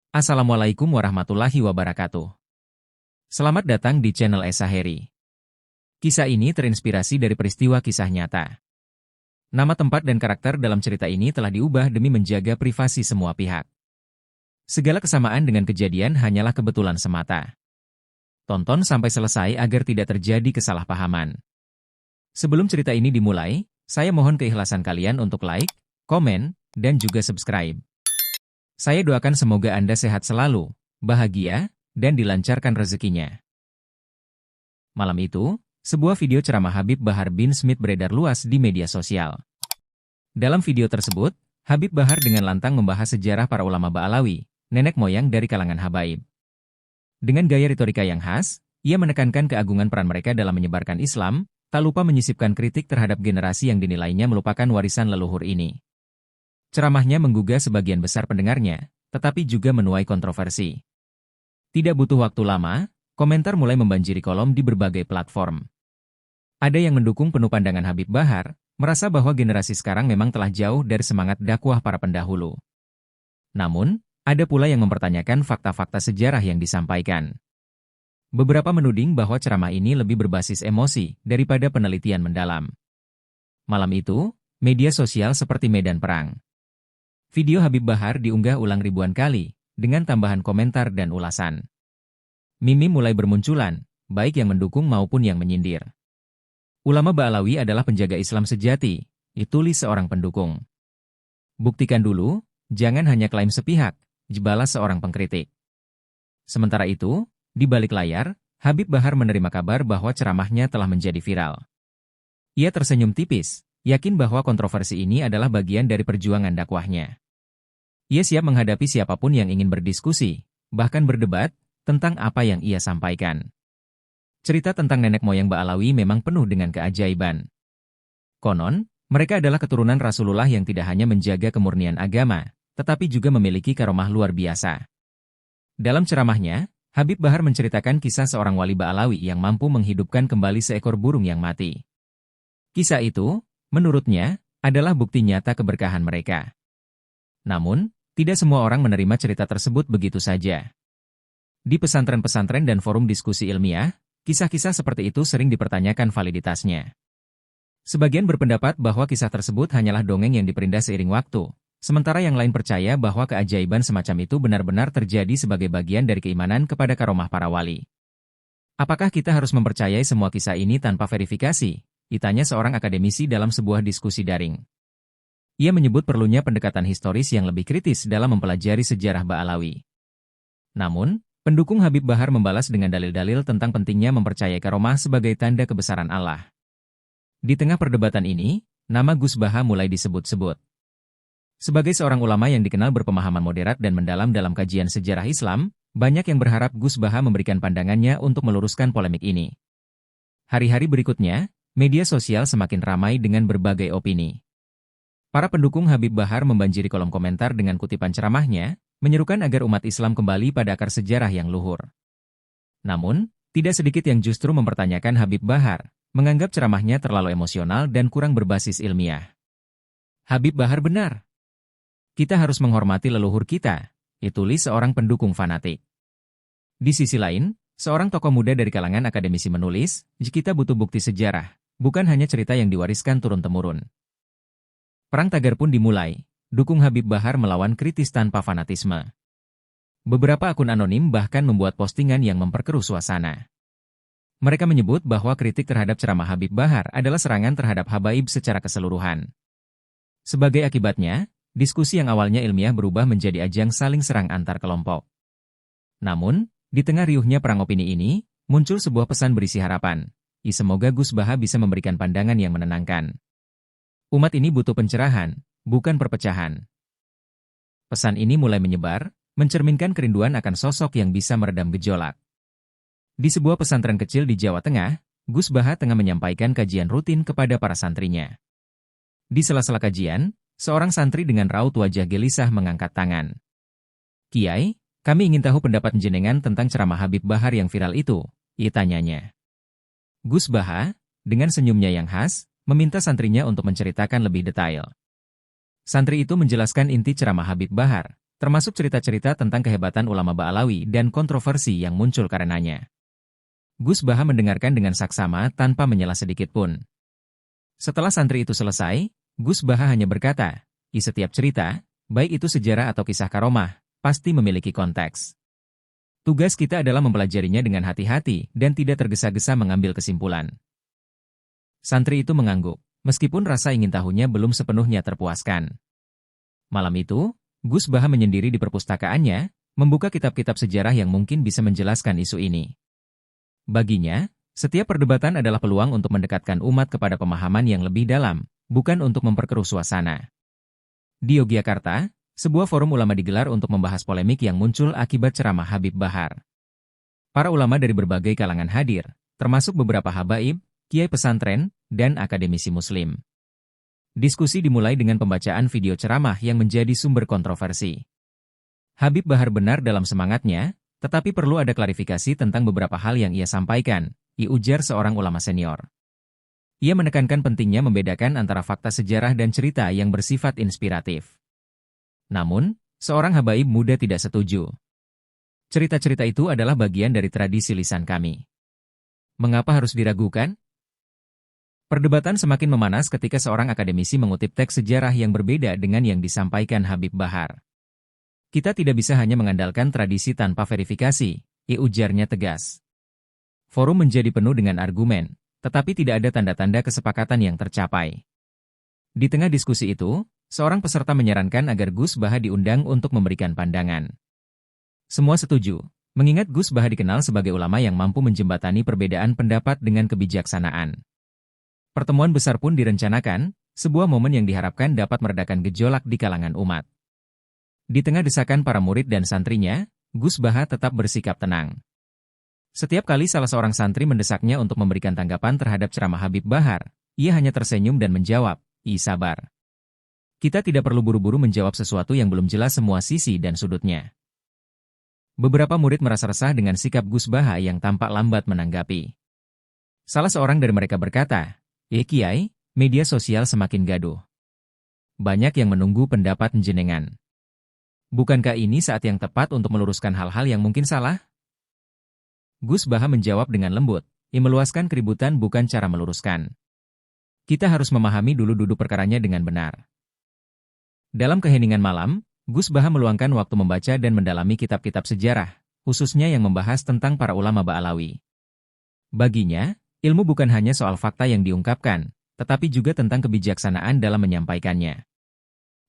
Assalamualaikum warahmatullahi wabarakatuh. Selamat datang di channel Esa Heri. Kisah ini terinspirasi dari peristiwa kisah nyata. Nama tempat dan karakter dalam cerita ini telah diubah demi menjaga privasi semua pihak. Segala kesamaan dengan kejadian hanyalah kebetulan semata. Tonton sampai selesai agar tidak terjadi kesalahpahaman. Sebelum cerita ini dimulai, saya mohon keikhlasan kalian untuk like, komen, dan juga subscribe. Saya doakan semoga Anda sehat selalu, bahagia, dan dilancarkan rezekinya. Malam itu, sebuah video ceramah Habib Bahar bin Smith beredar luas di media sosial. Dalam video tersebut, Habib Bahar dengan lantang membahas sejarah para ulama Ba'alawi, nenek moyang dari kalangan habaib. Dengan gaya retorika yang khas, ia menekankan keagungan peran mereka dalam menyebarkan Islam, tak lupa menyisipkan kritik terhadap generasi yang dinilainya melupakan warisan leluhur ini. Ceramahnya menggugah sebagian besar pendengarnya, tetapi juga menuai kontroversi. Tidak butuh waktu lama, komentar mulai membanjiri kolom di berbagai platform. Ada yang mendukung penuh pandangan Habib Bahar, merasa bahwa generasi sekarang memang telah jauh dari semangat dakwah para pendahulu. Namun, ada pula yang mempertanyakan fakta-fakta sejarah yang disampaikan. Beberapa menuding bahwa ceramah ini lebih berbasis emosi daripada penelitian mendalam. Malam itu, media sosial seperti medan perang. Video Habib Bahar diunggah ulang ribuan kali, dengan tambahan komentar dan ulasan. Meme mulai bermunculan, baik yang mendukung maupun yang menyindir. Ulama Ba'alawi adalah penjaga Islam sejati, ditulis seorang pendukung. Buktikan dulu, jangan hanya klaim sepihak, jebalas seorang pengkritik. Sementara itu, di balik layar, Habib Bahar menerima kabar bahwa ceramahnya telah menjadi viral. Ia tersenyum tipis, yakin bahwa kontroversi ini adalah bagian dari perjuangan dakwahnya. Ia siap menghadapi siapapun yang ingin berdiskusi, bahkan berdebat, tentang apa yang ia sampaikan. Cerita tentang nenek moyang Ba'alawi memang penuh dengan keajaiban. Konon, mereka adalah keturunan Rasulullah yang tidak hanya menjaga kemurnian agama, tetapi juga memiliki karomah luar biasa. Dalam ceramahnya, Habib Bahar menceritakan kisah seorang wali Ba'alawi yang mampu menghidupkan kembali seekor burung yang mati. Kisah itu, menurutnya, adalah bukti nyata keberkahan mereka. Namun, tidak semua orang menerima cerita tersebut begitu saja. Di pesantren-pesantren dan forum diskusi ilmiah, kisah-kisah seperti itu sering dipertanyakan validitasnya. Sebagian berpendapat bahwa kisah tersebut hanyalah dongeng yang diperindah seiring waktu, sementara yang lain percaya bahwa keajaiban semacam itu benar-benar terjadi sebagai bagian dari keimanan kepada karomah para wali. Apakah kita harus mempercayai semua kisah ini tanpa verifikasi? Ditanya seorang akademisi dalam sebuah diskusi daring. Ia menyebut perlunya pendekatan historis yang lebih kritis dalam mempelajari sejarah Ba'alawi. Namun, pendukung Habib Bahar membalas dengan dalil-dalil tentang pentingnya mempercayai karomah sebagai tanda kebesaran Allah. Di tengah perdebatan ini, nama Gus Baha mulai disebut-sebut. Sebagai seorang ulama yang dikenal berpemahaman moderat dan mendalam dalam kajian sejarah Islam, banyak yang berharap Gus Baha memberikan pandangannya untuk meluruskan polemik ini. Hari-hari berikutnya, media sosial semakin ramai dengan berbagai opini. Para pendukung Habib Bahar membanjiri kolom komentar dengan kutipan ceramahnya, menyerukan agar umat Islam kembali pada akar sejarah yang luhur. Namun, tidak sedikit yang justru mempertanyakan Habib Bahar, menganggap ceramahnya terlalu emosional dan kurang berbasis ilmiah. Habib Bahar benar. Kita harus menghormati leluhur kita, ditulis seorang pendukung fanatik. Di sisi lain, seorang tokoh muda dari kalangan akademisi menulis, kita butuh bukti sejarah, bukan hanya cerita yang diwariskan turun-temurun. Perang tagar pun dimulai, dukung Habib Bahar melawan kritis tanpa fanatisme. Beberapa akun anonim bahkan membuat postingan yang memperkeruh suasana. Mereka menyebut bahwa kritik terhadap ceramah Habib Bahar adalah serangan terhadap habaib secara keseluruhan. Sebagai akibatnya, diskusi yang awalnya ilmiah berubah menjadi ajang saling serang antar kelompok. Namun, di tengah riuhnya perang opini ini, muncul sebuah pesan berisi harapan. Semoga Gus Baha bisa memberikan pandangan yang menenangkan. Umat ini butuh pencerahan, bukan perpecahan. Pesan ini mulai menyebar, mencerminkan kerinduan akan sosok yang bisa meredam gejolak. Di sebuah pesantren kecil di Jawa Tengah, Gus Baha tengah menyampaikan kajian rutin kepada para santrinya. Di sela-sela kajian, seorang santri dengan raut wajah gelisah mengangkat tangan. "Kiai, kami ingin tahu pendapat jenengan tentang ceramah Habib Bahar yang viral itu," ia tanyanya. Gus Baha, dengan senyumnya yang khas, meminta santrinya untuk menceritakan lebih detail. Santri itu menjelaskan inti ceramah Habib Bahar, termasuk cerita-cerita tentang kehebatan ulama Ba'alawi dan kontroversi yang muncul karenanya. Gus Baha mendengarkan dengan saksama tanpa menyela sedikit pun. Setelah santri itu selesai, Gus Baha hanya berkata, "Di setiap cerita, baik itu sejarah atau kisah karomah, pasti memiliki konteks. Tugas kita adalah mempelajarinya dengan hati-hati dan tidak tergesa-gesa mengambil kesimpulan." Santri itu mengangguk, meskipun rasa ingin tahunya belum sepenuhnya terpuaskan. Malam itu, Gus Baha menyendiri di perpustakaannya, membuka kitab-kitab sejarah yang mungkin bisa menjelaskan isu ini. Baginya, setiap perdebatan adalah peluang untuk mendekatkan umat kepada pemahaman yang lebih dalam, bukan untuk memperkeruh suasana. Di Yogyakarta, sebuah forum ulama digelar untuk membahas polemik yang muncul akibat ceramah Habib Bahar. Para ulama dari berbagai kalangan hadir, termasuk beberapa habaib, kiai pesantren, dan akademisi muslim. Diskusi dimulai dengan pembacaan video ceramah yang menjadi sumber kontroversi. Habib Bahar benar dalam semangatnya, tetapi perlu ada klarifikasi tentang beberapa hal yang ia sampaikan, ujar seorang ulama senior. Ia menekankan pentingnya membedakan antara fakta sejarah dan cerita yang bersifat inspiratif. Namun, seorang habaib muda tidak setuju. Cerita-cerita itu adalah bagian dari tradisi lisan kami. Mengapa harus diragukan? Perdebatan semakin memanas ketika seorang akademisi mengutip teks sejarah yang berbeda dengan yang disampaikan Habib Bahar. Kita tidak bisa hanya mengandalkan tradisi tanpa verifikasi, ujarnya tegas. Forum menjadi penuh dengan argumen, tetapi tidak ada tanda-tanda kesepakatan yang tercapai. Di tengah diskusi itu, seorang peserta menyarankan agar Gus Baha diundang untuk memberikan pandangan. Semua setuju, mengingat Gus Baha dikenal sebagai ulama yang mampu menjembatani perbedaan pendapat dengan kebijaksanaan. Pertemuan besar pun direncanakan, sebuah momen yang diharapkan dapat meredakan gejolak di kalangan umat. Di tengah desakan para murid dan santrinya, Gus Baha tetap bersikap tenang. Setiap kali salah seorang santri mendesaknya untuk memberikan tanggapan terhadap ceramah Habib Bahar, ia hanya tersenyum dan menjawab, sabar. Kita tidak perlu buru-buru menjawab sesuatu yang belum jelas semua sisi dan sudutnya." Beberapa murid merasa resah dengan sikap Gus Baha yang tampak lambat menanggapi. Salah seorang dari mereka berkata, Kiai, media sosial semakin gaduh. Banyak yang menunggu pendapat jenengan. Bukankah ini saat yang tepat untuk meluruskan hal-hal yang mungkin salah? Gus Baha menjawab dengan lembut, meluaskan keributan bukan cara meluruskan. Kita harus memahami dulu duduk perkaranya dengan benar. Dalam keheningan malam, Gus Baha meluangkan waktu membaca dan mendalami kitab-kitab sejarah, khususnya yang membahas tentang para ulama Ba'alawi. Baginya, ilmu bukan hanya soal fakta yang diungkapkan, tetapi juga tentang kebijaksanaan dalam menyampaikannya.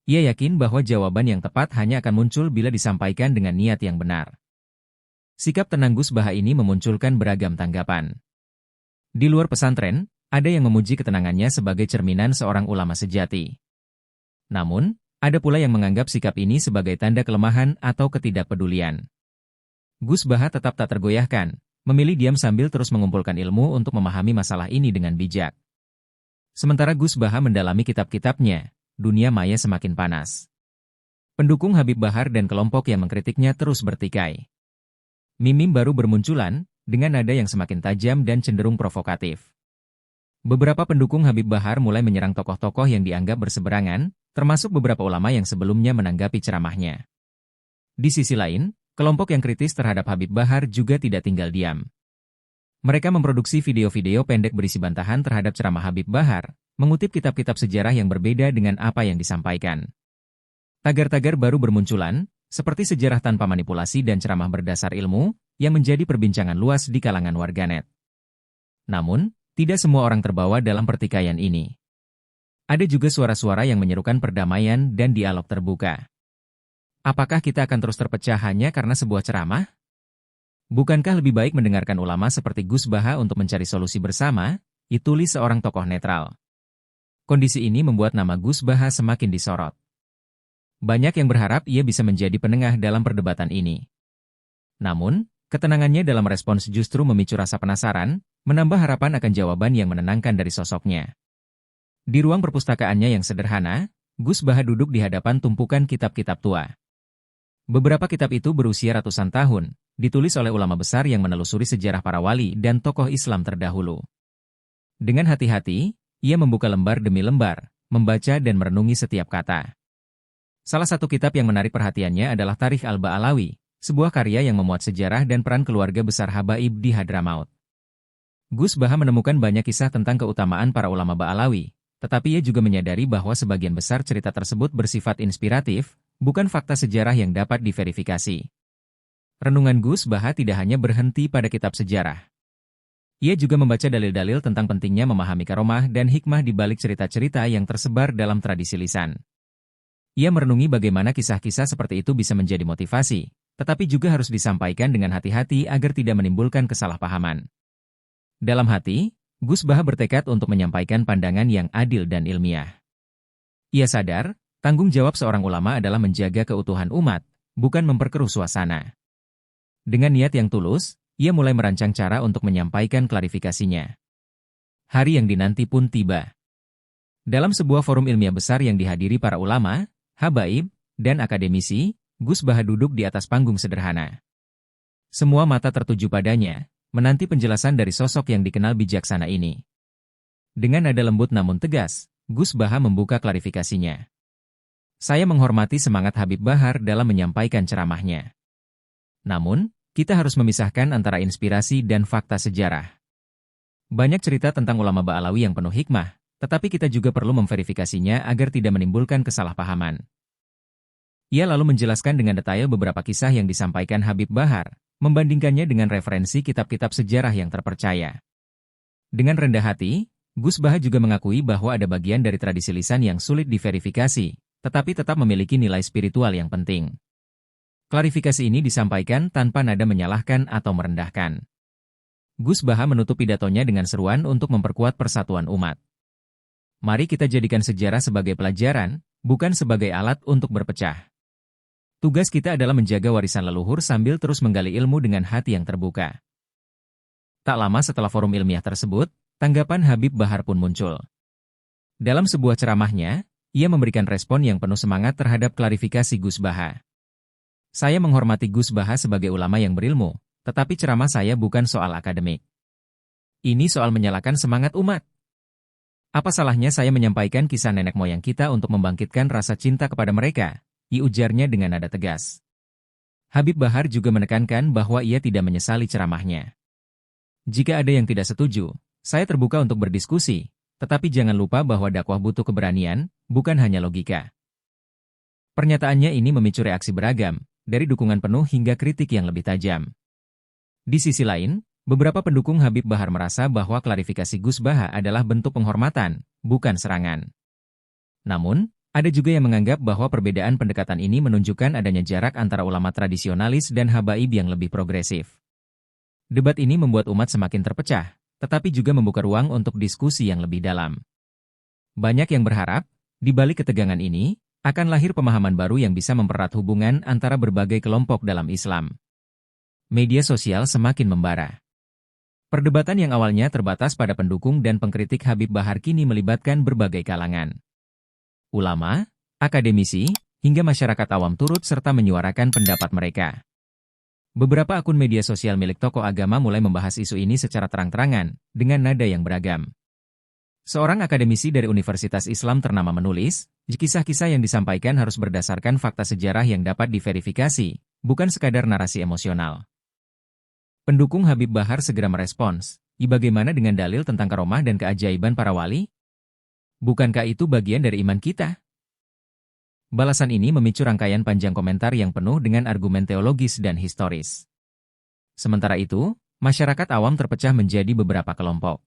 Ia yakin bahwa jawaban yang tepat hanya akan muncul bila disampaikan dengan niat yang benar. Sikap tenang Gus Baha ini memunculkan beragam tanggapan. Di luar pesantren, ada yang memuji ketenangannya sebagai cerminan seorang ulama sejati. Namun, ada pula yang menganggap sikap ini sebagai tanda kelemahan atau ketidakpedulian. Gus Baha tetap tak tergoyahkan, memilih diam sambil terus mengumpulkan ilmu untuk memahami masalah ini dengan bijak. Sementara Gus Baha mendalami kitab-kitabnya, dunia maya semakin panas. Pendukung Habib Bahar dan kelompok yang mengkritiknya terus bertikai. Mimim baru bermunculan, dengan nada yang semakin tajam dan cenderung provokatif. Beberapa pendukung Habib Bahar mulai menyerang tokoh-tokoh yang dianggap berseberangan, termasuk beberapa ulama yang sebelumnya menanggapi ceramahnya. Di sisi lain, kelompok yang kritis terhadap Habib Bahar juga tidak tinggal diam. Mereka memproduksi video-video pendek berisi bantahan terhadap ceramah Habib Bahar, mengutip kitab-kitab sejarah yang berbeda dengan apa yang disampaikan. Tagar-tagar baru bermunculan, seperti sejarah tanpa manipulasi dan ceramah berdasar ilmu, yang menjadi perbincangan luas di kalangan warganet. Namun, tidak semua orang terbawa dalam pertikaian ini. Ada juga suara-suara yang menyerukan perdamaian dan dialog terbuka. Apakah kita akan terus terpecah hanya karena sebuah ceramah? Bukankah lebih baik mendengarkan ulama seperti Gus Baha untuk mencari solusi bersama? Ditulis seorang tokoh netral. Kondisi ini membuat nama Gus Baha semakin disorot. Banyak yang berharap ia bisa menjadi penengah dalam perdebatan ini. Namun, ketenangannya dalam respons justru memicu rasa penasaran, menambah harapan akan jawaban yang menenangkan dari sosoknya. Di ruang perpustakaannya yang sederhana, Gus Baha duduk di hadapan tumpukan kitab-kitab tua. Beberapa kitab itu berusia ratusan tahun, ditulis oleh ulama besar yang menelusuri sejarah para wali dan tokoh Islam terdahulu. Dengan hati-hati, ia membuka lembar demi lembar, membaca dan merenungi setiap kata. Salah satu kitab yang menarik perhatiannya adalah Tarikh Al-Ba'alawi, sebuah karya yang memuat sejarah dan peran keluarga besar Habaib di Hadramaut. Gus Baha menemukan banyak kisah tentang keutamaan para ulama Ba'alawi, tetapi ia juga menyadari bahwa sebagian besar cerita tersebut bersifat inspiratif, bukan fakta sejarah yang dapat diverifikasi. Renungan Gus Baha tidak hanya berhenti pada kitab sejarah. Ia juga membaca dalil-dalil tentang pentingnya memahami karomah dan hikmah di balik cerita-cerita yang tersebar dalam tradisi lisan. Ia merenungi bagaimana kisah-kisah seperti itu bisa menjadi motivasi, tetapi juga harus disampaikan dengan hati-hati agar tidak menimbulkan kesalahpahaman. Dalam hati, Gus Baha bertekad untuk menyampaikan pandangan yang adil dan ilmiah. Ia sadar, tanggung jawab seorang ulama adalah menjaga keutuhan umat, bukan memperkeruh suasana. Dengan niat yang tulus, ia mulai merancang cara untuk menyampaikan klarifikasinya. Hari yang dinanti pun tiba. Dalam sebuah forum ilmiah besar yang dihadiri para ulama, habaib, dan akademisi, Gus Baha duduk di atas panggung sederhana. Semua mata tertuju padanya, menanti penjelasan dari sosok yang dikenal bijaksana ini. Dengan nada lembut namun tegas, Gus Baha membuka klarifikasinya. Saya menghormati semangat Habib Bahar dalam menyampaikan ceramahnya. Namun, kita harus memisahkan antara inspirasi dan fakta sejarah. Banyak cerita tentang ulama Ba'alawi yang penuh hikmah, tetapi kita juga perlu memverifikasinya agar tidak menimbulkan kesalahpahaman. Ia lalu menjelaskan dengan detail beberapa kisah yang disampaikan Habib Bahar, membandingkannya dengan referensi kitab-kitab sejarah yang terpercaya. Dengan rendah hati, Gus Baha juga mengakui bahwa ada bagian dari tradisi lisan yang sulit diverifikasi, tetapi tetap memiliki nilai spiritual yang penting. Klarifikasi ini disampaikan tanpa nada menyalahkan atau merendahkan. Gus Baha menutup pidatonya dengan seruan untuk memperkuat persatuan umat. Mari kita jadikan sejarah sebagai pelajaran, bukan sebagai alat untuk berpecah. Tugas kita adalah menjaga warisan leluhur sambil terus menggali ilmu dengan hati yang terbuka. Tak lama setelah forum ilmiah tersebut, tanggapan Habib Bahar pun muncul. Dalam sebuah ceramahnya, ia memberikan respon yang penuh semangat terhadap klarifikasi Gus Baha. Saya menghormati Gus Baha sebagai ulama yang berilmu, tetapi ceramah saya bukan soal akademik. Ini soal menyalakan semangat umat. Apa salahnya saya menyampaikan kisah nenek moyang kita untuk membangkitkan rasa cinta kepada mereka? Ujarnya dengan nada tegas. Habib Bahar juga menekankan bahwa ia tidak menyesali ceramahnya. Jika ada yang tidak setuju, saya terbuka untuk berdiskusi, tetapi jangan lupa bahwa dakwah butuh keberanian, bukan hanya logika. Pernyataannya ini memicu reaksi beragam, dari dukungan penuh hingga kritik yang lebih tajam. Di sisi lain, beberapa pendukung Habib Bahar merasa bahwa klarifikasi Gus Baha adalah bentuk penghormatan, bukan serangan. Namun, ada juga yang menganggap bahwa perbedaan pendekatan ini menunjukkan adanya jarak antara ulama tradisionalis dan habaib yang lebih progresif. Debat ini membuat umat semakin terpecah, tetapi juga membuka ruang untuk diskusi yang lebih dalam. Banyak yang berharap, di balik ketegangan ini, akan lahir pemahaman baru yang bisa mempererat hubungan antara berbagai kelompok dalam Islam. Media sosial semakin membara. Perdebatan yang awalnya terbatas pada pendukung dan pengkritik Habib Bahar kini melibatkan berbagai kalangan. Ulama, akademisi, hingga masyarakat awam turut serta menyuarakan pendapat mereka. Beberapa akun media sosial milik tokoh agama mulai membahas isu ini secara terang-terangan, dengan nada yang beragam. Seorang akademisi dari Universitas Islam ternama menulis, kisah-kisah yang disampaikan harus berdasarkan fakta sejarah yang dapat diverifikasi, bukan sekadar narasi emosional. Pendukung Habib Bahar segera merespons, bagaimana dengan dalil tentang karomah dan keajaiban para wali? Bukankah itu bagian dari iman kita? Balasan ini memicu rangkaian panjang komentar yang penuh dengan argumen teologis dan historis. Sementara itu, masyarakat awam terpecah menjadi beberapa kelompok.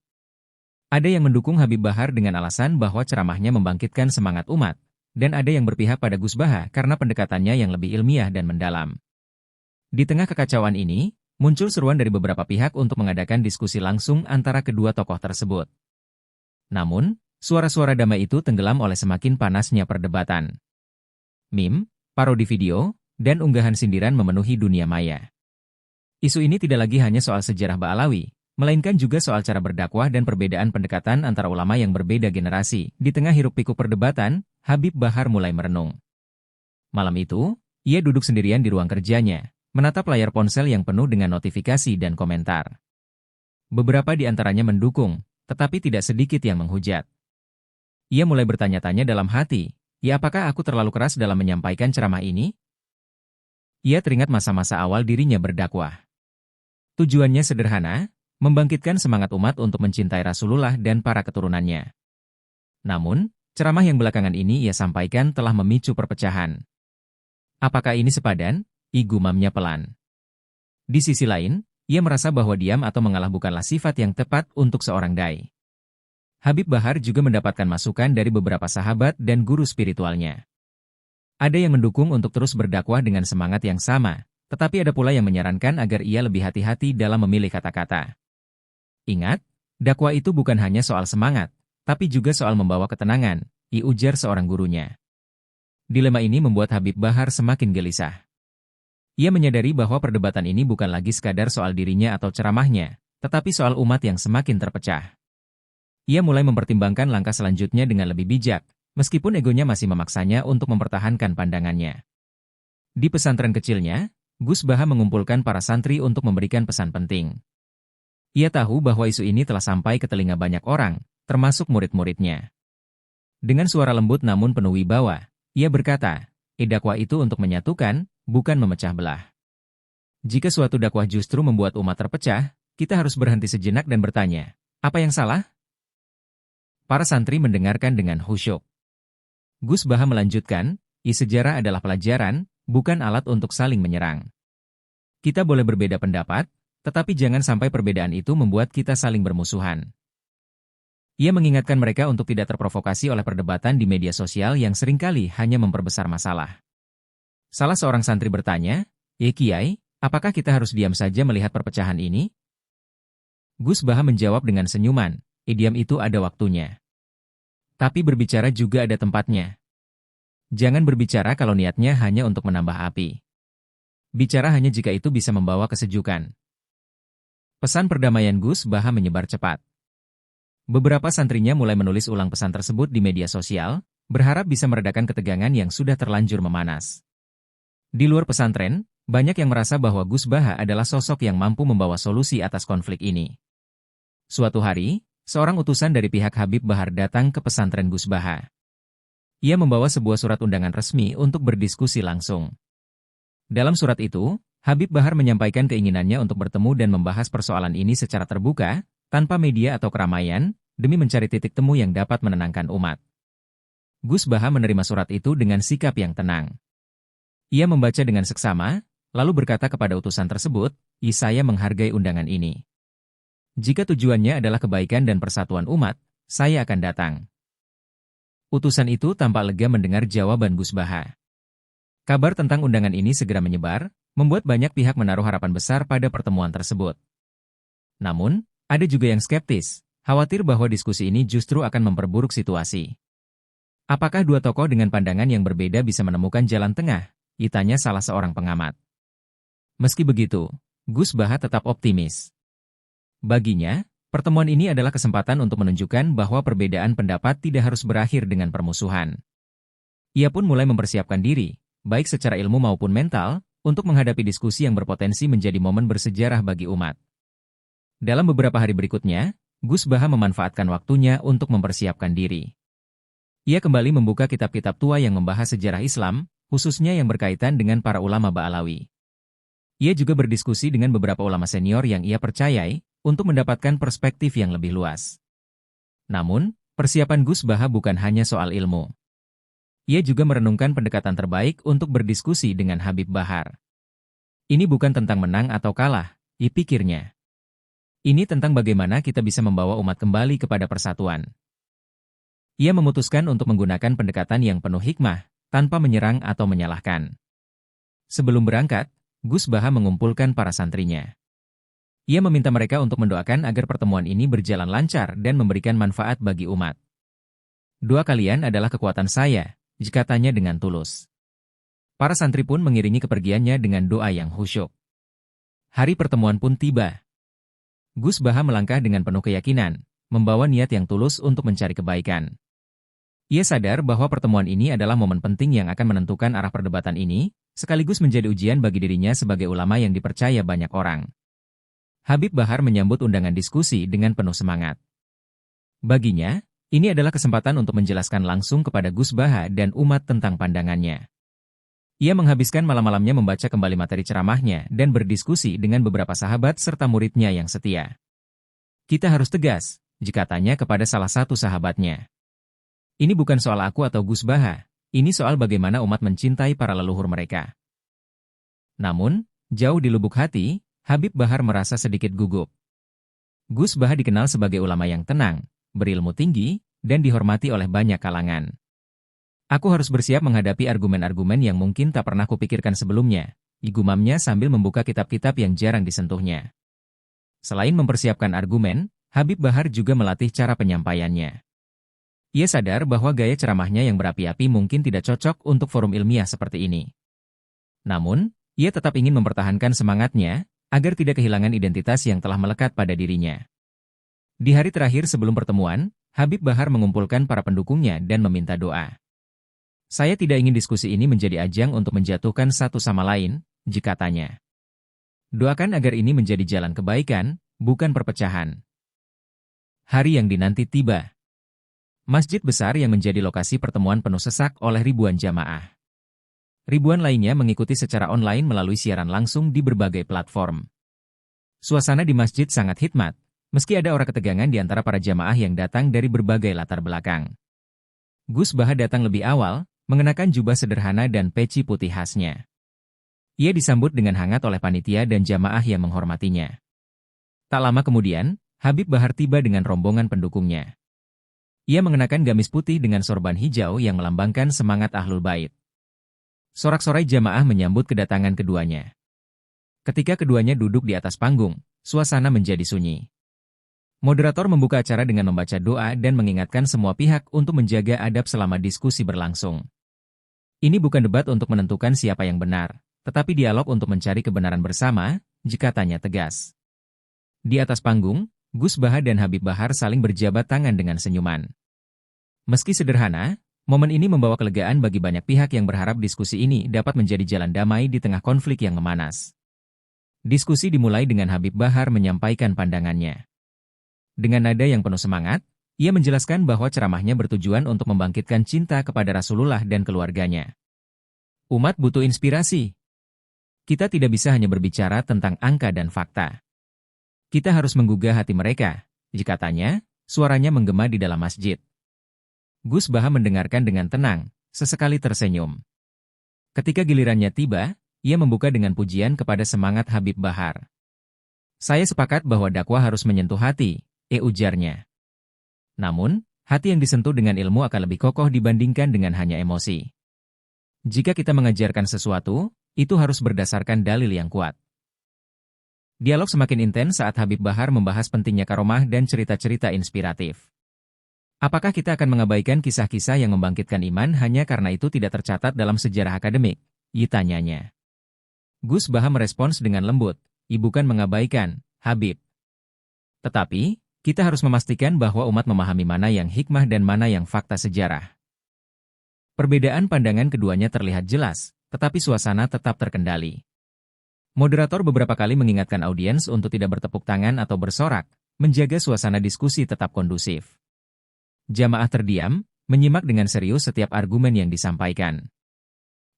Ada yang mendukung Habib Bahar dengan alasan bahwa ceramahnya membangkitkan semangat umat, dan ada yang berpihak pada Gus Baha karena pendekatannya yang lebih ilmiah dan mendalam. Di tengah kekacauan ini, muncul seruan dari beberapa pihak untuk mengadakan diskusi langsung antara kedua tokoh tersebut. Namun, suara-suara damai itu tenggelam oleh semakin panasnya perdebatan. Meme, parodi video, dan unggahan sindiran memenuhi dunia maya. Isu ini tidak lagi hanya soal sejarah Ba'alawi, melainkan juga soal cara berdakwah dan perbedaan pendekatan antara ulama yang berbeda generasi. Di tengah hiruk-pikuk perdebatan, Habib Bahar mulai merenung. Malam itu, ia duduk sendirian di ruang kerjanya, menatap layar ponsel yang penuh dengan notifikasi dan komentar. Beberapa di antaranya mendukung, tetapi tidak sedikit yang menghujat. Ia mulai bertanya-tanya dalam hati, Ya apakah aku terlalu keras dalam menyampaikan ceramah ini? Ia teringat masa-masa awal dirinya berdakwah. Tujuannya sederhana, membangkitkan semangat umat untuk mencintai Rasulullah dan para keturunannya. Namun, ceramah yang belakangan ini ia sampaikan telah memicu perpecahan. Apakah ini sepadan? Gumamnya pelan. Di sisi lain, ia merasa bahwa diam atau mengalah bukanlah sifat yang tepat untuk seorang dai. Habib Bahar juga mendapatkan masukan dari beberapa sahabat dan guru spiritualnya. Ada yang mendukung untuk terus berdakwah dengan semangat yang sama, tetapi ada pula yang menyarankan agar ia lebih hati-hati dalam memilih kata-kata. Ingat, dakwah itu bukan hanya soal semangat, tapi juga soal membawa ketenangan, ujar seorang gurunya. Dilema ini membuat Habib Bahar semakin gelisah. Ia menyadari bahwa perdebatan ini bukan lagi sekadar soal dirinya atau ceramahnya, tetapi soal umat yang semakin terpecah. Ia mulai mempertimbangkan langkah selanjutnya dengan lebih bijak, meskipun egonya masih memaksanya untuk mempertahankan pandangannya. Di pesantren kecilnya, Gus Baha mengumpulkan para santri untuk memberikan pesan penting. Ia tahu bahwa isu ini telah sampai ke telinga banyak orang, termasuk murid-muridnya. Dengan suara lembut namun penuh wibawa, ia berkata, dakwah itu untuk menyatukan, bukan memecah belah. Jika suatu dakwah justru membuat umat terpecah, kita harus berhenti sejenak dan bertanya, apa yang salah? Para santri mendengarkan dengan khusyuk. Gus Baha melanjutkan, sejarah adalah pelajaran, bukan alat untuk saling menyerang. Kita boleh berbeda pendapat, tetapi jangan sampai perbedaan itu membuat kita saling bermusuhan. Ia mengingatkan mereka untuk tidak terprovokasi oleh perdebatan di media sosial yang seringkali hanya memperbesar masalah. Salah seorang santri bertanya, Kiai, apakah kita harus diam saja melihat perpecahan ini? Gus Baha menjawab dengan senyuman, diam itu ada waktunya. Tapi berbicara juga ada tempatnya. Jangan berbicara kalau niatnya hanya untuk menambah api. Bicara hanya jika itu bisa membawa kesejukan. Pesan perdamaian Gus Baha menyebar cepat. Beberapa santrinya mulai menulis ulang pesan tersebut di media sosial, berharap bisa meredakan ketegangan yang sudah terlanjur memanas. Di luar pesantren, banyak yang merasa bahwa Gus Baha adalah sosok yang mampu membawa solusi atas konflik ini. Suatu hari, seorang utusan dari pihak Habib Bahar datang ke pesantren Gus Baha. Ia membawa sebuah surat undangan resmi untuk berdiskusi langsung. Dalam surat itu, Habib Bahar menyampaikan keinginannya untuk bertemu dan membahas persoalan ini secara terbuka, tanpa media atau keramaian, demi mencari titik temu yang dapat menenangkan umat. Gus Baha menerima surat itu dengan sikap yang tenang. Ia membaca dengan seksama, lalu berkata kepada utusan tersebut, saya menghargai undangan ini. Jika tujuannya adalah kebaikan dan persatuan umat, saya akan datang. Utusan itu tampak lega mendengar jawaban Gus Baha. Kabar tentang undangan ini segera menyebar, membuat banyak pihak menaruh harapan besar pada pertemuan tersebut. Namun, ada juga yang skeptis, khawatir bahwa diskusi ini justru akan memperburuk situasi. Apakah dua tokoh dengan pandangan yang berbeda bisa menemukan jalan tengah? Tanya salah seorang pengamat. Meski begitu, Gus Baha tetap optimis. Baginya, pertemuan ini adalah kesempatan untuk menunjukkan bahwa perbedaan pendapat tidak harus berakhir dengan permusuhan. Ia pun mulai mempersiapkan diri, baik secara ilmu maupun mental, untuk menghadapi diskusi yang berpotensi menjadi momen bersejarah bagi umat. Dalam beberapa hari berikutnya, Gus Baha memanfaatkan waktunya untuk mempersiapkan diri. Ia kembali membuka kitab-kitab tua yang membahas sejarah Islam, khususnya yang berkaitan dengan para ulama Ba'alawi. Ia juga berdiskusi dengan beberapa ulama senior yang ia percayai, untuk mendapatkan perspektif yang lebih luas. Namun, persiapan Gus Baha bukan hanya soal ilmu. Ia juga merenungkan pendekatan terbaik untuk berdiskusi dengan Habib Bahar. Ini bukan tentang menang atau kalah, pikirnya. Ini tentang bagaimana kita bisa membawa umat kembali kepada persatuan. Ia memutuskan untuk menggunakan pendekatan yang penuh hikmah, tanpa menyerang atau menyalahkan. Sebelum berangkat, Gus Baha mengumpulkan para santrinya. Ia meminta mereka untuk mendoakan agar pertemuan ini berjalan lancar dan memberikan manfaat bagi umat. Doa kalian adalah kekuatan saya, katanya dengan tulus. Para santri pun mengiringi kepergiannya dengan doa yang khusyuk. Hari pertemuan pun tiba. Gus Baha melangkah dengan penuh keyakinan, membawa niat yang tulus untuk mencari kebaikan. Ia sadar bahwa pertemuan ini adalah momen penting yang akan menentukan arah perdebatan ini, sekaligus menjadi ujian bagi dirinya sebagai ulama yang dipercaya banyak orang. Habib Bahar menyambut undangan diskusi dengan penuh semangat. Baginya, Ini adalah kesempatan untuk menjelaskan langsung kepada Gus Baha dan umat tentang pandangannya. Ia menghabiskan malam-malamnya membaca kembali materi ceramahnya dan berdiskusi dengan beberapa sahabat serta muridnya yang setia. Kita harus tegas, jika tanya kepada salah satu sahabatnya. Ini bukan soal aku atau Gus Baha, ini soal bagaimana umat mencintai para leluhur mereka. Namun, jauh di lubuk hati, Habib Bahar merasa sedikit gugup. Gus Baha dikenal sebagai ulama yang tenang, berilmu tinggi, dan dihormati oleh banyak kalangan. Aku harus bersiap menghadapi argumen-argumen yang mungkin tak pernah kupikirkan sebelumnya, gumamnya sambil membuka kitab-kitab yang jarang disentuhnya. Selain mempersiapkan argumen, Habib Bahar juga melatih cara penyampaiannya. Ia sadar bahwa gaya ceramahnya yang berapi-api mungkin tidak cocok untuk forum ilmiah seperti ini. Namun, ia tetap ingin mempertahankan semangatnya, agar tidak kehilangan identitas yang telah melekat pada dirinya. Di hari terakhir sebelum pertemuan, Habib Bahar mengumpulkan para pendukungnya dan meminta doa. Saya tidak ingin diskusi ini menjadi ajang untuk menjatuhkan satu sama lain, jika tanya. Doakan agar ini menjadi jalan kebaikan, bukan perpecahan. Hari yang dinanti tiba. Masjid besar yang menjadi lokasi pertemuan penuh sesak oleh ribuan jamaah. Ribuan lainnya mengikuti secara online melalui siaran langsung di berbagai platform. Suasana di masjid sangat hikmat, meski ada aura ketegangan di antara para jamaah yang datang dari berbagai latar belakang. Gus Baha datang lebih awal, mengenakan jubah sederhana dan peci putih khasnya. Ia disambut dengan hangat oleh panitia dan jamaah yang menghormatinya. Tak lama kemudian, Habib Bahar tiba dengan rombongan pendukungnya. Ia mengenakan gamis putih dengan sorban hijau yang melambangkan semangat Ahlul Bait. Sorak-sorai jamaah menyambut kedatangan keduanya. Ketika keduanya duduk di atas panggung, suasana menjadi sunyi. Moderator membuka acara dengan membaca doa dan mengingatkan semua pihak untuk menjaga adab selama diskusi berlangsung. Ini bukan debat untuk menentukan siapa yang benar, tetapi dialog untuk mencari kebenaran bersama, jika tanya tegas. Di atas panggung, Gus Baha dan Habib Bahar saling berjabat tangan dengan senyuman. Meski sederhana, momen ini membawa kelegaan bagi banyak pihak yang berharap diskusi ini dapat menjadi jalan damai di tengah konflik yang memanas. Diskusi dimulai dengan Habib Bahar menyampaikan pandangannya. Dengan nada yang penuh semangat, ia menjelaskan bahwa ceramahnya bertujuan untuk membangkitkan cinta kepada Rasulullah dan keluarganya. Umat butuh inspirasi. Kita tidak bisa hanya berbicara tentang angka dan fakta. Kita harus menggugah hati mereka, jika tanya, suaranya menggema di dalam masjid. Gus Baha mendengarkan dengan tenang, sesekali tersenyum. Ketika gilirannya tiba, ia membuka dengan pujian kepada semangat Habib Bahar. Saya sepakat bahwa dakwah harus menyentuh hati, ujarnya. Namun, hati yang disentuh dengan ilmu akan lebih kokoh dibandingkan dengan hanya emosi. Jika kita mengajarkan sesuatu, itu harus berdasarkan dalil yang kuat. Dialog semakin intens saat Habib Bahar membahas pentingnya karomah dan cerita-cerita inspiratif. Apakah kita akan mengabaikan kisah-kisah yang membangkitkan iman hanya karena itu tidak tercatat dalam sejarah akademik? Tanyanya. Gus Baha merespons dengan lembut, bukan mengabaikan, Habib. Tetapi, kita harus memastikan bahwa umat memahami mana yang hikmah dan mana yang fakta sejarah. Perbedaan pandangan keduanya terlihat jelas, tetapi suasana tetap terkendali. Moderator beberapa kali mengingatkan audiens untuk tidak bertepuk tangan atau bersorak, menjaga suasana diskusi tetap kondusif. Jamaah terdiam, menyimak dengan serius setiap argumen yang disampaikan.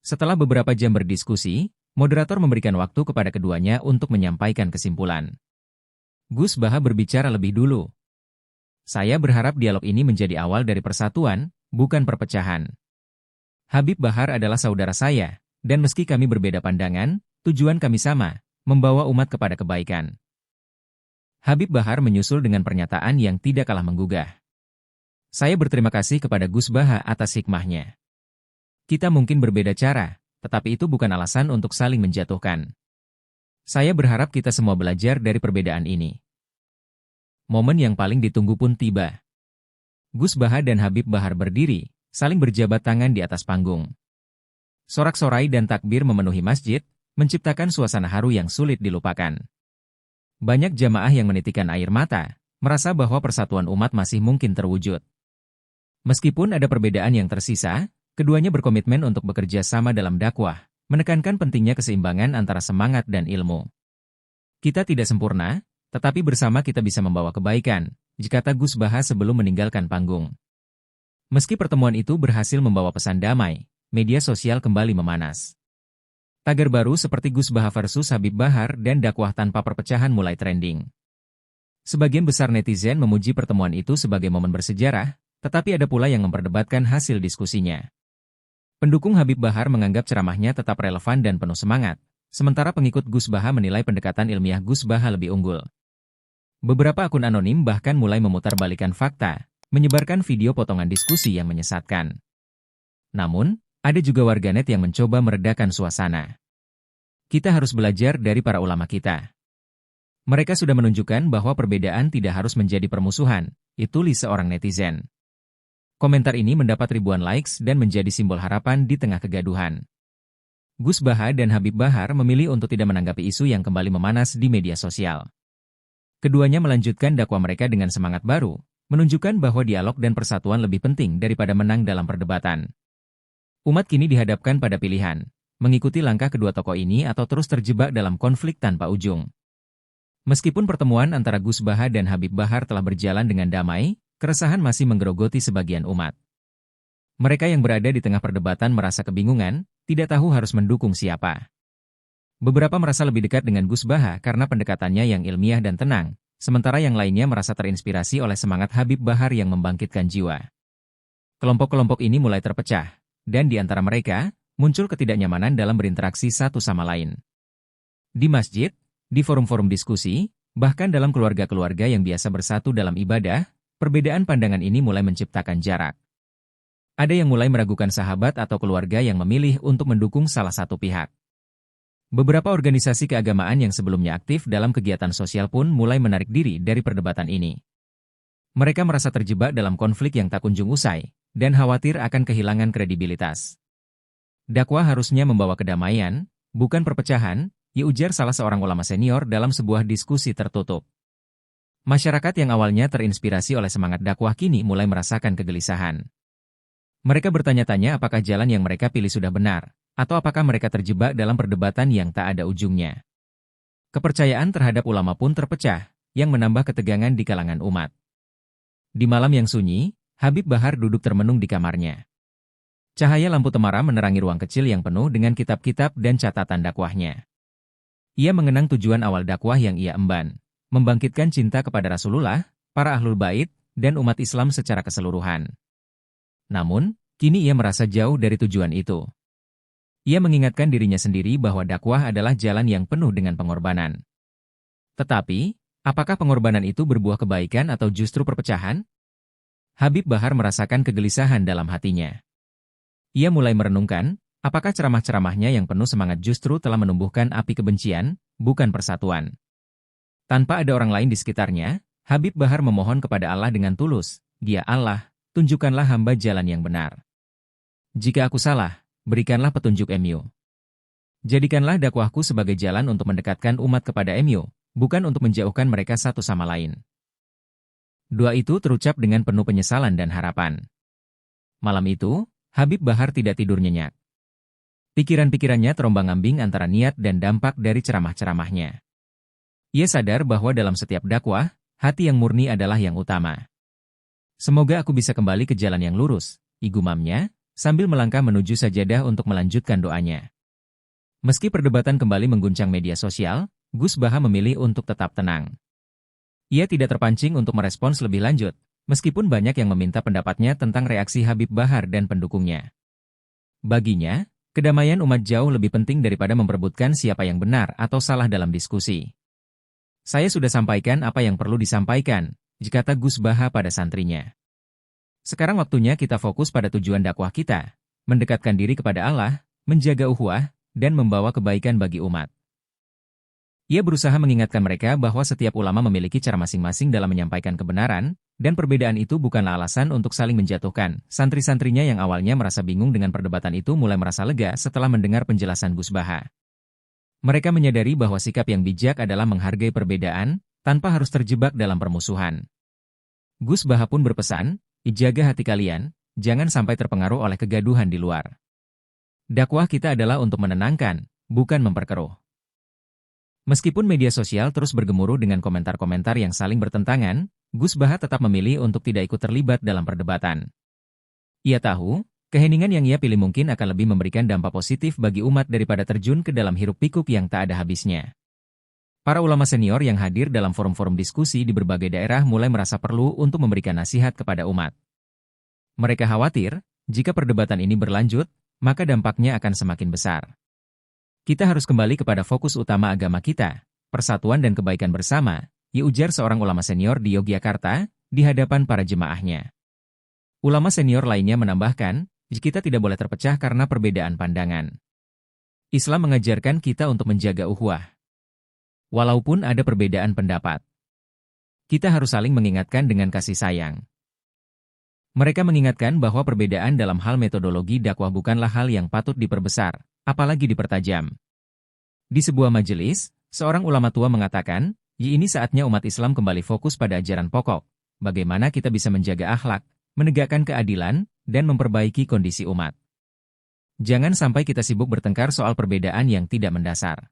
Setelah beberapa jam berdiskusi, moderator memberikan waktu kepada keduanya untuk menyampaikan kesimpulan. Gus Baha berbicara lebih dulu. Saya berharap dialog ini menjadi awal dari persatuan, bukan perpecahan. Habib Bahar adalah saudara saya, dan meski kami berbeda pandangan, tujuan kami sama, membawa umat kepada kebaikan. Habib Bahar menyusul dengan pernyataan yang tidak kalah menggugah. Saya berterima kasih kepada Gus Baha atas hikmahnya. Kita mungkin berbeda cara, tetapi itu bukan alasan untuk saling menjatuhkan. Saya berharap kita semua belajar dari perbedaan ini. Momen yang paling ditunggu pun tiba. Gus Baha dan Habib Bahar berdiri, saling berjabat tangan di atas panggung. Sorak-sorai dan takbir memenuhi masjid, menciptakan suasana haru yang sulit dilupakan. Banyak jamaah yang menitikan air mata, merasa bahwa persatuan umat masih mungkin terwujud. Meskipun ada perbedaan yang tersisa, keduanya berkomitmen untuk bekerja sama dalam dakwah, menekankan pentingnya keseimbangan antara semangat dan ilmu. Kita tidak sempurna, tetapi bersama kita bisa membawa kebaikan, kata Gus Baha sebelum meninggalkan panggung. Meski pertemuan itu berhasil membawa pesan damai, media sosial kembali memanas. Tagar baru seperti Gus Baha versus Habib Bahar dan dakwah tanpa perpecahan mulai trending. Sebagian besar netizen memuji pertemuan itu sebagai momen bersejarah, tetapi ada pula yang memperdebatkan hasil diskusinya. Pendukung Habib Bahar menganggap ceramahnya tetap relevan dan penuh semangat, sementara pengikut Gus Baha menilai pendekatan ilmiah Gus Baha lebih unggul. Beberapa akun anonim bahkan mulai memutarbalikkan fakta, menyebarkan video potongan diskusi yang menyesatkan. Namun, ada juga warganet yang mencoba meredakan suasana. Kita harus belajar dari para ulama kita. Mereka sudah menunjukkan bahwa perbedaan tidak harus menjadi permusuhan, tulis seorang netizen. Komentar ini mendapat ribuan likes dan menjadi simbol harapan di tengah kegaduhan. Gus Baha dan Habib Bahar memilih untuk tidak menanggapi isu yang kembali memanas di media sosial. Keduanya melanjutkan dakwah mereka dengan semangat baru, menunjukkan bahwa dialog dan persatuan lebih penting daripada menang dalam perdebatan. Umat kini dihadapkan pada pilihan, mengikuti langkah kedua tokoh ini atau terus terjebak dalam konflik tanpa ujung. Meskipun pertemuan antara Gus Baha dan Habib Bahar telah berjalan dengan damai, keresahan masih menggerogoti sebagian umat. Mereka yang berada di tengah perdebatan merasa kebingungan, tidak tahu harus mendukung siapa. Beberapa merasa lebih dekat dengan Gus Baha karena pendekatannya yang ilmiah dan tenang, sementara yang lainnya merasa terinspirasi oleh semangat Habib Bahar yang membangkitkan jiwa. Kelompok-kelompok ini mulai terpecah, dan di antara mereka, muncul ketidaknyamanan dalam berinteraksi satu sama lain. Di masjid, di forum-forum diskusi, bahkan dalam keluarga-keluarga yang biasa bersatu dalam ibadah, perbedaan pandangan ini mulai menciptakan jarak. Ada yang mulai meragukan sahabat atau keluarga yang memilih untuk mendukung salah satu pihak. Beberapa organisasi keagamaan yang sebelumnya aktif dalam kegiatan sosial pun mulai menarik diri dari perdebatan ini. Mereka merasa terjebak dalam konflik yang tak kunjung usai, dan khawatir akan kehilangan kredibilitas. Dakwah harusnya membawa kedamaian, bukan perpecahan, ujar salah seorang ulama senior dalam sebuah diskusi tertutup. Masyarakat yang awalnya terinspirasi oleh semangat dakwah kini mulai merasakan kegelisahan. Mereka bertanya-tanya apakah jalan yang mereka pilih sudah benar, atau apakah mereka terjebak dalam perdebatan yang tak ada ujungnya. Kepercayaan terhadap ulama pun terpecah, yang menambah ketegangan di kalangan umat. Di malam yang sunyi, Habib Bahar duduk termenung di kamarnya. Cahaya lampu temaram menerangi ruang kecil yang penuh dengan kitab-kitab dan catatan dakwahnya. Ia mengenang tujuan awal dakwah yang ia emban, membangkitkan cinta kepada Rasulullah, para ahlul bait, dan umat Islam secara keseluruhan. Namun, kini ia merasa jauh dari tujuan itu. Ia mengingatkan dirinya sendiri bahwa dakwah adalah jalan yang penuh dengan pengorbanan. Tetapi, apakah pengorbanan itu berbuah kebaikan atau justru perpecahan? Habib Bahar merasakan kegelisahan dalam hatinya. Ia mulai merenungkan, apakah ceramah-ceramahnya yang penuh semangat justru telah menumbuhkan api kebencian, bukan persatuan. Tanpa ada orang lain di sekitarnya, Habib Bahar memohon kepada Allah dengan tulus, "Ya Allah, tunjukkanlah hamba jalan yang benar. Jika aku salah, berikanlah petunjuk MU. Jadikanlah dakwahku sebagai jalan untuk mendekatkan umat kepada MU, bukan untuk menjauhkan mereka satu sama lain." Doa itu terucap dengan penuh penyesalan dan harapan. Malam itu, Habib Bahar tidak tidur nyenyak. Pikiran-pikirannya terombang-ambing antara niat dan dampak dari ceramah-ceramahnya. Ia sadar bahwa dalam setiap dakwah, hati yang murni adalah yang utama. Semoga aku bisa kembali ke jalan yang lurus, gumamnya, sambil melangkah menuju sajadah untuk melanjutkan doanya. Meski perdebatan kembali mengguncang media sosial, Gus Baha memilih untuk tetap tenang. Ia tidak terpancing untuk merespons lebih lanjut, meskipun banyak yang meminta pendapatnya tentang reaksi Habib Bahar dan pendukungnya. Baginya, kedamaian umat jauh lebih penting daripada memperebutkan siapa yang benar atau salah dalam diskusi. Saya sudah sampaikan apa yang perlu disampaikan, kata Gus Baha pada santrinya. Sekarang waktunya kita fokus pada tujuan dakwah kita, mendekatkan diri kepada Allah, menjaga ukhuwah, dan membawa kebaikan bagi umat. Ia berusaha mengingatkan mereka bahwa setiap ulama memiliki cara masing-masing dalam menyampaikan kebenaran, dan perbedaan itu bukanlah alasan untuk saling menjatuhkan. Santri-santrinya yang awalnya merasa bingung dengan perdebatan itu mulai merasa lega setelah mendengar penjelasan Gus Baha. Mereka menyadari bahwa sikap yang bijak adalah menghargai perbedaan, tanpa harus terjebak dalam permusuhan. Gus Baha pun berpesan, "Jaga hati kalian, jangan sampai terpengaruh oleh kegaduhan di luar. Dakwah kita adalah untuk menenangkan, bukan memperkeruh." Meskipun media sosial terus bergemuruh dengan komentar-komentar yang saling bertentangan, Gus Baha tetap memilih untuk tidak ikut terlibat dalam perdebatan. Ia tahu, keheningan yang ia pilih mungkin akan lebih memberikan dampak positif bagi umat daripada terjun ke dalam hiruk-pikuk yang tak ada habisnya. Para ulama senior yang hadir dalam forum-forum diskusi di berbagai daerah mulai merasa perlu untuk memberikan nasihat kepada umat. Mereka khawatir, jika perdebatan ini berlanjut, maka dampaknya akan semakin besar. Kita harus kembali kepada fokus utama agama kita, persatuan dan kebaikan bersama, ujar seorang ulama senior di Yogyakarta, di hadapan para jemaahnya. Ulama senior lainnya menambahkan, kita tidak boleh terpecah karena perbedaan pandangan. Islam mengajarkan kita untuk menjaga ukhuwah. Walaupun ada perbedaan pendapat, kita harus saling mengingatkan dengan kasih sayang. Mereka mengingatkan bahwa perbedaan dalam hal metodologi dakwah bukanlah hal yang patut diperbesar, apalagi dipertajam. Di sebuah majelis, seorang ulama tua mengatakan, ini saatnya umat Islam kembali fokus pada ajaran pokok, bagaimana kita bisa menjaga akhlak, menegakkan keadilan, dan memperbaiki kondisi umat. Jangan sampai kita sibuk bertengkar soal perbedaan yang tidak mendasar.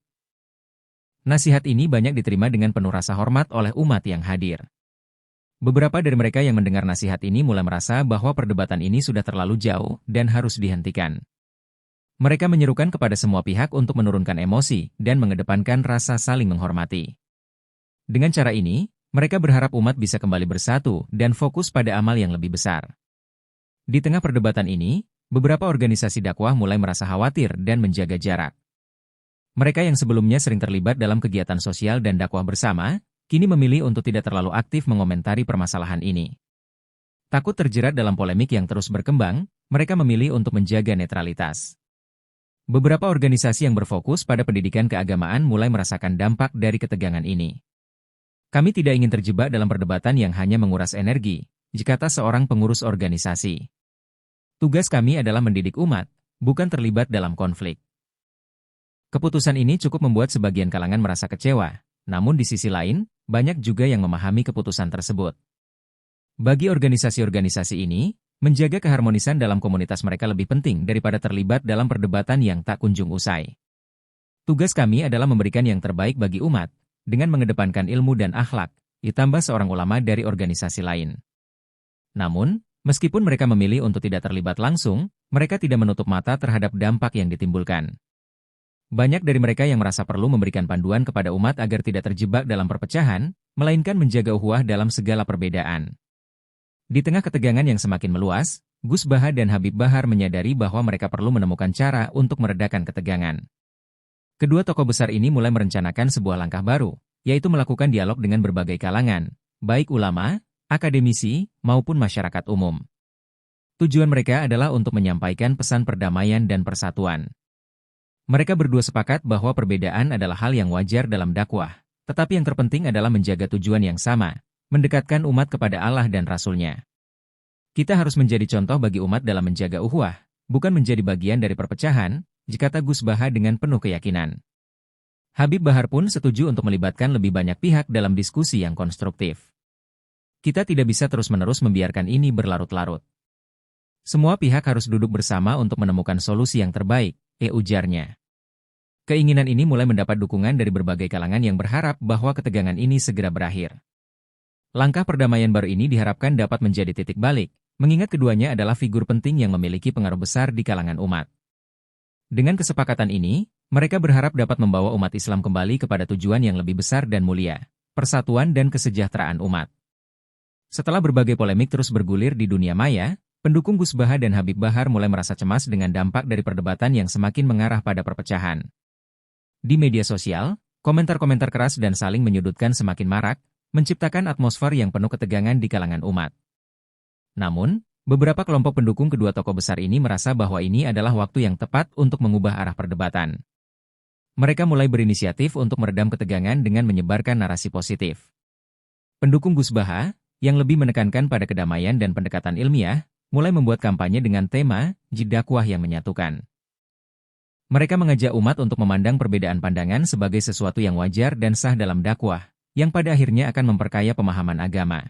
Nasihat ini banyak diterima dengan penuh rasa hormat oleh umat yang hadir. Beberapa dari mereka yang mendengar nasihat ini mulai merasa bahwa perdebatan ini sudah terlalu jauh dan harus dihentikan. Mereka menyerukan kepada semua pihak untuk menurunkan emosi dan mengedepankan rasa saling menghormati. Dengan cara ini, mereka berharap umat bisa kembali bersatu dan fokus pada amal yang lebih besar. Di tengah perdebatan ini, beberapa organisasi dakwah mulai merasa khawatir dan menjaga jarak. Mereka yang sebelumnya sering terlibat dalam kegiatan sosial dan dakwah bersama, kini memilih untuk tidak terlalu aktif mengomentari permasalahan ini. Takut terjerat dalam polemik yang terus berkembang, mereka memilih untuk menjaga netralitas. Beberapa organisasi yang berfokus pada pendidikan keagamaan mulai merasakan dampak dari ketegangan ini. Kami tidak ingin terjebak dalam perdebatan yang hanya menguras energi, kata seorang pengurus organisasi. Tugas kami adalah mendidik umat, bukan terlibat dalam konflik. Keputusan ini cukup membuat sebagian kalangan merasa kecewa, namun di sisi lain, banyak juga yang memahami keputusan tersebut. Bagi organisasi-organisasi ini, menjaga keharmonisan dalam komunitas mereka lebih penting daripada terlibat dalam perdebatan yang tak kunjung usai. Tugas kami adalah memberikan yang terbaik bagi umat, dengan mengedepankan ilmu dan akhlak, ditambah seorang ulama dari organisasi lain. Namun, meskipun mereka memilih untuk tidak terlibat langsung, mereka tidak menutup mata terhadap dampak yang ditimbulkan. Banyak dari mereka yang merasa perlu memberikan panduan kepada umat agar tidak terjebak dalam perpecahan, melainkan menjaga ukhuwah dalam segala perbedaan. Di tengah ketegangan yang semakin meluas, Gus Baha dan Habib Bahar menyadari bahwa mereka perlu menemukan cara untuk meredakan ketegangan. Kedua tokoh besar ini mulai merencanakan sebuah langkah baru, yaitu melakukan dialog dengan berbagai kalangan, baik ulama, akademisi, maupun masyarakat umum. Tujuan mereka adalah untuk menyampaikan pesan perdamaian dan persatuan. Mereka berdua sepakat bahwa perbedaan adalah hal yang wajar dalam dakwah, tetapi yang terpenting adalah menjaga tujuan yang sama, mendekatkan umat kepada Allah dan Rasul-Nya. Kita harus menjadi contoh bagi umat dalam menjaga ukhuwah, bukan menjadi bagian dari perpecahan, kata Gus Baha dengan penuh keyakinan. Habib Bahar pun setuju untuk melibatkan lebih banyak pihak dalam diskusi yang konstruktif. Kita tidak bisa terus-menerus membiarkan ini berlarut-larut. Semua pihak harus duduk bersama untuk menemukan solusi yang terbaik, ujarnya. Keinginan ini mulai mendapat dukungan dari berbagai kalangan yang berharap bahwa ketegangan ini segera berakhir. Langkah perdamaian baru ini diharapkan dapat menjadi titik balik, mengingat keduanya adalah figur penting yang memiliki pengaruh besar di kalangan umat. Dengan kesepakatan ini, mereka berharap dapat membawa umat Islam kembali kepada tujuan yang lebih besar dan mulia, persatuan dan kesejahteraan umat. Setelah berbagai polemik terus bergulir di dunia maya, pendukung Gus Baha dan Habib Bahar mulai merasa cemas dengan dampak dari perdebatan yang semakin mengarah pada perpecahan. Di media sosial, komentar-komentar keras dan saling menyudutkan semakin marak, menciptakan atmosfer yang penuh ketegangan di kalangan umat. Namun, beberapa kelompok pendukung kedua tokoh besar ini merasa bahwa ini adalah waktu yang tepat untuk mengubah arah perdebatan. Mereka mulai berinisiatif untuk meredam ketegangan dengan menyebarkan narasi positif. Pendukung Gus Baha, yang lebih menekankan pada kedamaian dan pendekatan ilmiah, mulai membuat kampanye dengan tema dakwah yang menyatukan. Mereka mengajak umat untuk memandang perbedaan pandangan sebagai sesuatu yang wajar dan sah dalam dakwah, yang pada akhirnya akan memperkaya pemahaman agama.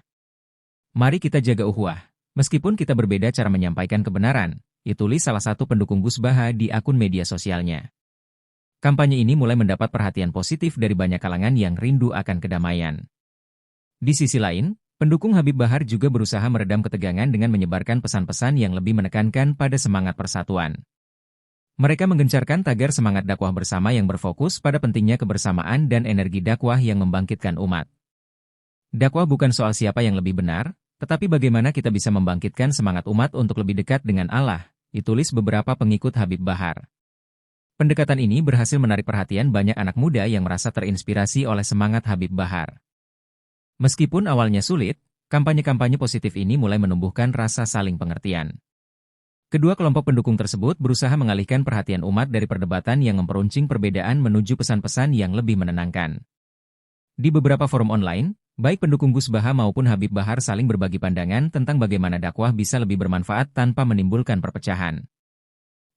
Mari kita jaga ukhuwah, meskipun kita berbeda cara menyampaikan kebenaran, tulis salah satu pendukung Gus Baha di akun media sosialnya. Kampanye ini mulai mendapat perhatian positif dari banyak kalangan yang rindu akan kedamaian. Di sisi lain, Pendukung Habib Bahar juga berusaha meredam ketegangan dengan menyebarkan pesan-pesan yang lebih menekankan pada semangat persatuan. Mereka menggencarkan tagar semangat dakwah bersama yang berfokus pada pentingnya kebersamaan dan energi dakwah yang membangkitkan umat. Dakwah bukan soal siapa yang lebih benar, tetapi bagaimana kita bisa membangkitkan semangat umat untuk lebih dekat dengan Allah, ditulis beberapa pengikut Habib Bahar. Pendekatan ini berhasil menarik perhatian banyak anak muda yang merasa terinspirasi oleh semangat Habib Bahar. Meskipun awalnya sulit, kampanye-kampanye positif ini mulai menumbuhkan rasa saling pengertian. Kedua kelompok pendukung tersebut berusaha mengalihkan perhatian umat dari perdebatan yang memperuncing perbedaan menuju pesan-pesan yang lebih menenangkan. Di beberapa forum online, baik pendukung Gus Baha maupun Habib Bahar saling berbagi pandangan tentang bagaimana dakwah bisa lebih bermanfaat tanpa menimbulkan perpecahan.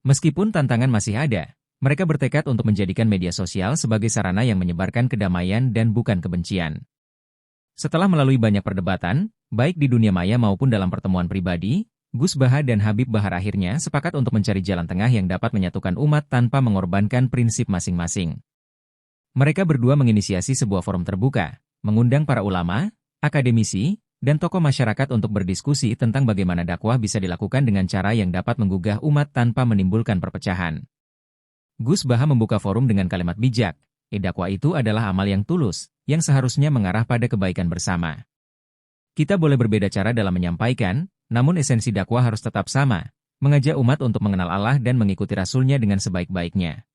Meskipun tantangan masih ada, mereka bertekad untuk menjadikan media sosial sebagai sarana yang menyebarkan kedamaian dan bukan kebencian. Setelah melalui banyak perdebatan, baik di dunia maya maupun dalam pertemuan pribadi, Gus Baha dan Habib Bahar akhirnya sepakat untuk mencari jalan tengah yang dapat menyatukan umat tanpa mengorbankan prinsip masing-masing. Mereka berdua menginisiasi sebuah forum terbuka, mengundang para ulama, akademisi, dan tokoh masyarakat untuk berdiskusi tentang bagaimana dakwah bisa dilakukan dengan cara yang dapat menggugah umat tanpa menimbulkan perpecahan. Gus Baha membuka forum dengan kalimat bijak, dakwah itu adalah amal yang tulus, yang seharusnya mengarah pada kebaikan bersama. Kita boleh berbeda cara dalam menyampaikan, namun esensi dakwah harus tetap sama, mengajak umat untuk mengenal Allah dan mengikuti Rasul-Nya dengan sebaik-baiknya.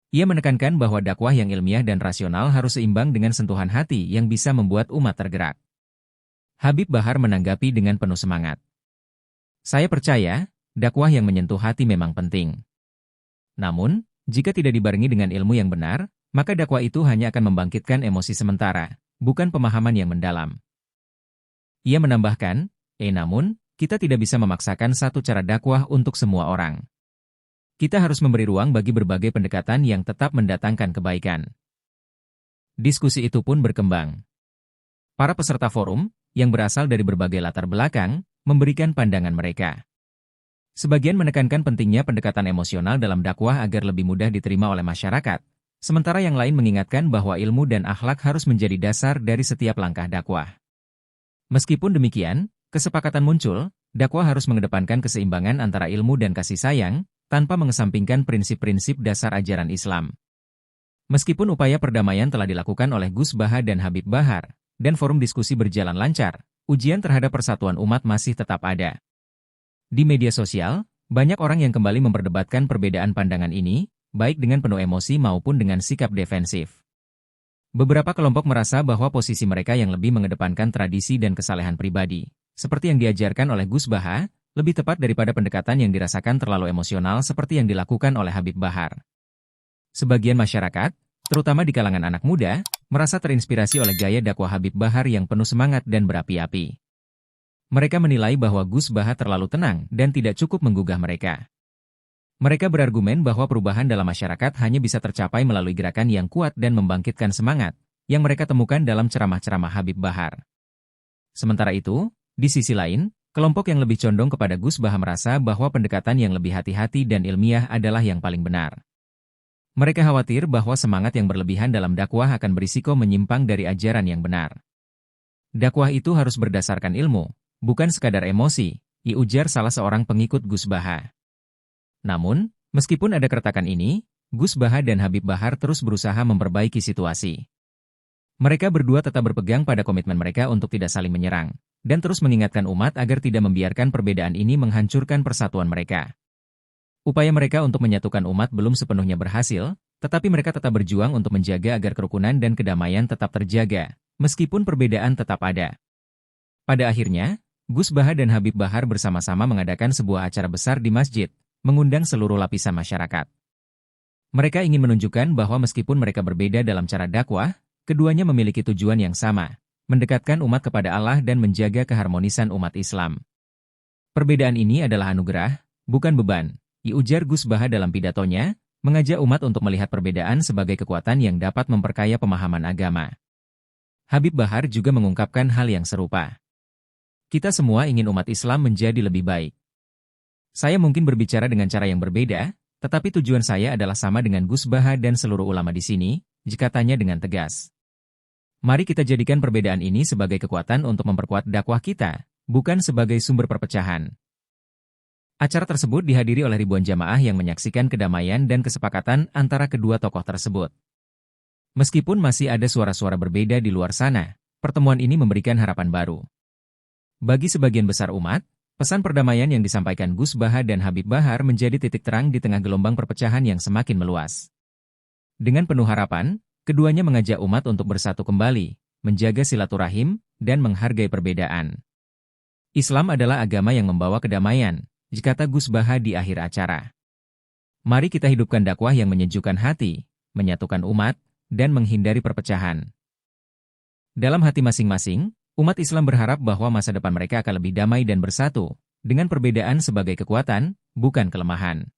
Ia menekankan bahwa dakwah yang ilmiah dan rasional harus seimbang dengan sentuhan hati yang bisa membuat umat tergerak. Habib Bahar menanggapi dengan penuh semangat. Saya percaya, dakwah yang menyentuh hati memang penting. Namun, jika tidak dibarengi dengan ilmu yang benar, maka dakwah itu hanya akan membangkitkan emosi sementara, bukan pemahaman yang mendalam. Ia menambahkan, namun, kita tidak bisa memaksakan satu cara dakwah untuk semua orang. Kita harus memberi ruang bagi berbagai pendekatan yang tetap mendatangkan kebaikan. Diskusi itu pun berkembang. Para peserta forum, yang berasal dari berbagai latar belakang, memberikan pandangan mereka. Sebagian menekankan pentingnya pendekatan emosional dalam dakwah agar lebih mudah diterima oleh masyarakat, sementara yang lain mengingatkan bahwa ilmu dan akhlak harus menjadi dasar dari setiap langkah dakwah. Meskipun demikian, kesepakatan muncul, dakwah harus mengedepankan keseimbangan antara ilmu dan kasih sayang, tanpa mengesampingkan prinsip-prinsip dasar ajaran Islam. Meskipun upaya perdamaian telah dilakukan oleh Gus Baha dan Habib Bahar, dan forum diskusi berjalan lancar, ujian terhadap persatuan umat masih tetap ada. Di media sosial, banyak orang yang kembali memperdebatkan perbedaan pandangan ini, baik dengan penuh emosi maupun dengan sikap defensif. Beberapa kelompok merasa bahwa posisi mereka yang lebih mengedepankan tradisi dan kesalehan pribadi, seperti yang diajarkan oleh Gus Baha, lebih tepat daripada pendekatan yang dirasakan terlalu emosional seperti yang dilakukan oleh Habib Bahar. Sebagian masyarakat, terutama di kalangan anak muda, merasa terinspirasi oleh gaya dakwah Habib Bahar yang penuh semangat dan berapi-api. Mereka menilai bahwa Gus Baha terlalu tenang dan tidak cukup menggugah mereka. Mereka berargumen bahwa perubahan dalam masyarakat hanya bisa tercapai melalui gerakan yang kuat dan membangkitkan semangat, yang mereka temukan dalam ceramah-ceramah Habib Bahar. Sementara itu, di sisi lain, kelompok yang lebih condong kepada Gus Baha merasa bahwa pendekatan yang lebih hati-hati dan ilmiah adalah yang paling benar. Mereka khawatir bahwa semangat yang berlebihan dalam dakwah akan berisiko menyimpang dari ajaran yang benar. Dakwah itu harus berdasarkan ilmu, bukan sekadar emosi, ujar salah seorang pengikut Gus Baha. Namun, meskipun ada keretakan ini, Gus Baha dan Habib Bahar terus berusaha memperbaiki situasi. Mereka berdua tetap berpegang pada komitmen mereka untuk tidak saling menyerang, dan terus mengingatkan umat agar tidak membiarkan perbedaan ini menghancurkan persatuan mereka. Upaya mereka untuk menyatukan umat belum sepenuhnya berhasil, tetapi mereka tetap berjuang untuk menjaga agar kerukunan dan kedamaian tetap terjaga, meskipun perbedaan tetap ada. Pada akhirnya, Gus Baha dan Habib Bahar bersama-sama mengadakan sebuah acara besar di masjid, mengundang seluruh lapisan masyarakat. Mereka ingin menunjukkan bahwa meskipun mereka berbeda dalam cara dakwah, keduanya memiliki tujuan yang sama, mendekatkan umat kepada Allah dan menjaga keharmonisan umat Islam. Perbedaan ini adalah anugerah, bukan beban, ujar Gus Baha dalam pidatonya, mengajak umat untuk melihat perbedaan sebagai kekuatan yang dapat memperkaya pemahaman agama. Habib Bahar juga mengungkapkan hal yang serupa. Kita semua ingin umat Islam menjadi lebih baik. Saya mungkin berbicara dengan cara yang berbeda, tetapi tujuan saya adalah sama dengan Gus Baha dan seluruh ulama di sini, katanya dengan tegas. Mari kita jadikan perbedaan ini sebagai kekuatan untuk memperkuat dakwah kita, bukan sebagai sumber perpecahan. Acara tersebut dihadiri oleh ribuan jamaah yang menyaksikan kedamaian dan kesepakatan antara kedua tokoh tersebut. Meskipun masih ada suara-suara berbeda di luar sana, pertemuan ini memberikan harapan baru. Bagi sebagian besar umat, pesan perdamaian yang disampaikan Gus Baha dan Habib Bahar menjadi titik terang di tengah gelombang perpecahan yang semakin meluas. Dengan penuh harapan, keduanya mengajak umat untuk bersatu kembali, menjaga silaturahim, dan menghargai perbedaan. Islam adalah agama yang membawa kedamaian, kata Gus Baha di akhir acara. Mari kita hidupkan dakwah yang menyejukkan hati, menyatukan umat, dan menghindari perpecahan. Dalam hati masing-masing, umat Islam berharap bahwa masa depan mereka akan lebih damai dan bersatu, dengan perbedaan sebagai kekuatan, bukan kelemahan.